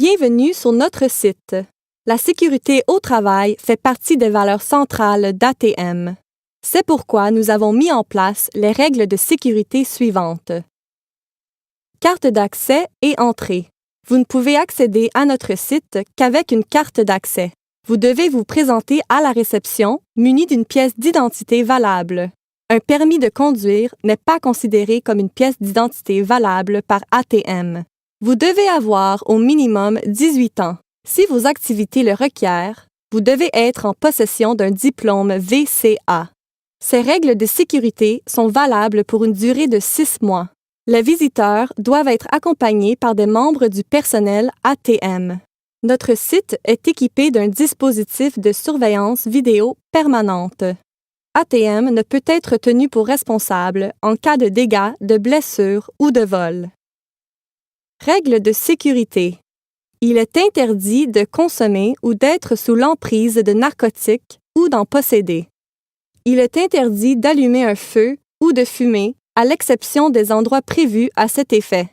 Bienvenue sur notre site. La sécurité au travail fait partie des valeurs centrales d'ATM. C'est pourquoi nous avons mis en place les règles de sécurité suivantes. Carte d'accès et entrée. Vous ne pouvez accéder à notre site qu'avec une carte d'accès. Vous devez vous présenter à la réception muni d'une pièce d'identité valable. Un permis de conduire n'est pas considéré comme une pièce d'identité valable par ATM. Vous devez avoir au minimum 18 ans. Si vos activités le requièrent, vous devez être en possession d'un diplôme VCA. Ces règles de sécurité sont valables pour une durée de 6 mois. Les visiteurs doivent être accompagnés par des membres du personnel ATM. Notre site est équipé d'un dispositif de surveillance vidéo permanente. ATM ne peut être tenu pour responsable en cas de dégâts, de blessures ou de vol. Règles de sécurité. Il est interdit de consommer ou d'être sous l'emprise de narcotiques ou d'en posséder. Il est interdit d'allumer un feu ou de fumer, à l'exception des endroits prévus à cet effet.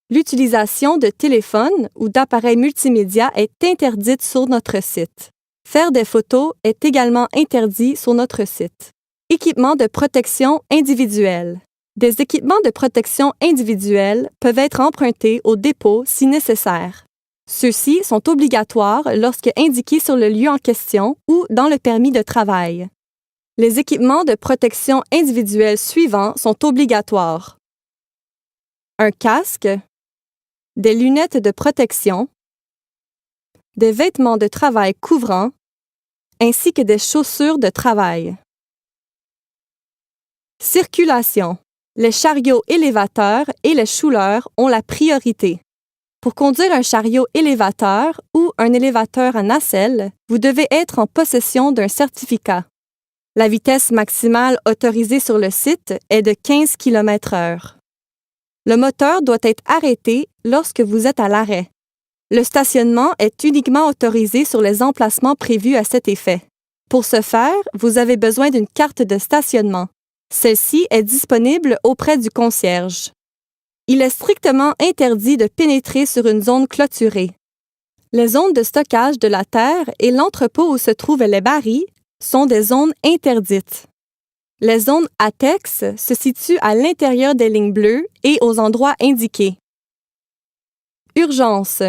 L'utilisation de téléphones ou d'appareils multimédia est interdite sur notre site. Faire des photos est également interdit sur notre site. Équipements de protection individuelle. Des équipements de protection individuelle peuvent être empruntés au dépôt si nécessaire. Ceux-ci sont obligatoires lorsque indiqués sur le lieu en question ou dans le permis de travail. Les équipements de protection individuelle suivants sont obligatoires. Un casque, des lunettes de protection, des vêtements de travail couvrants, ainsi que des chaussures de travail. Circulation. Les chariots élévateurs et les chouleurs ont la priorité. Pour conduire un chariot élévateur ou un élévateur à nacelle, vous devez être en possession d'un certificat. La vitesse maximale autorisée sur le site est de 15 km/h. Le moteur doit être arrêté lorsque vous êtes à l'arrêt. Le stationnement est uniquement autorisé sur les emplacements prévus à cet effet. Pour ce faire, vous avez besoin d'une carte de stationnement. Celle-ci est disponible auprès du concierge. Il est strictement interdit de pénétrer sur une zone clôturée. Les zones de stockage de la terre et l'entrepôt où se trouvent les barils sont des zones interdites. Les zones ATEX se situent à l'intérieur des lignes bleues et aux endroits indiqués. Urgence.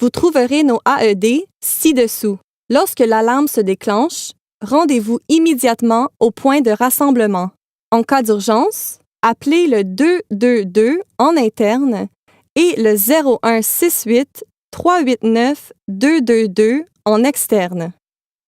Vous trouverez nos AED ci-dessous. Lorsque l'alarme se déclenche, rendez-vous immédiatement au point de rassemblement. En cas d'urgence, appelez le 222 en interne et le 0168 389 222 en externe.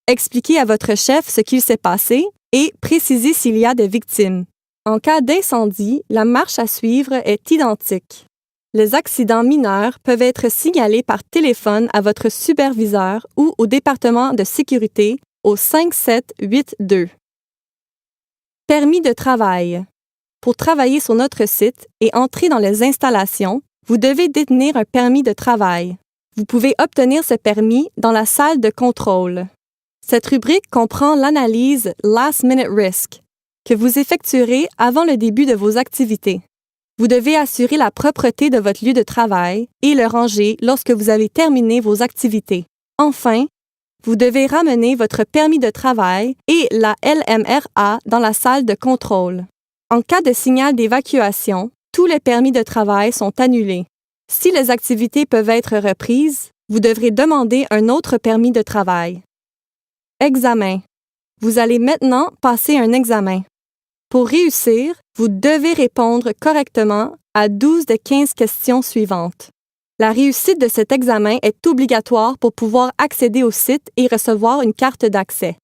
Expliquez à votre chef ce qu'il s'est passé et précisez s'il y a des victimes. En cas d'incendie, la marche à suivre est identique. Les accidents mineurs peuvent être signalés par téléphone à votre superviseur ou au département de sécurité au 5782. Permis de travail. Pour travailler sur notre site et entrer dans les installations, vous devez détenir un permis de travail. Vous pouvez obtenir ce permis dans la salle de contrôle. Cette rubrique comprend l'analyse Last Minute Risk que vous effectuerez avant le début de vos activités. Vous devez assurer la propreté de votre lieu de travail et le ranger lorsque vous avez terminé vos activités. Enfin, vous devez ramener votre permis de travail et la LMRA dans la salle de contrôle. En cas de signal d'évacuation, tous les permis de travail sont annulés. Si les activités peuvent être reprises, vous devrez demander un autre permis de travail. Examen. Vous allez maintenant passer un examen. Pour réussir, vous devez répondre correctement à 12 des 15 questions suivantes. La réussite de cet examen est obligatoire pour pouvoir accéder au site et recevoir une carte d'accès.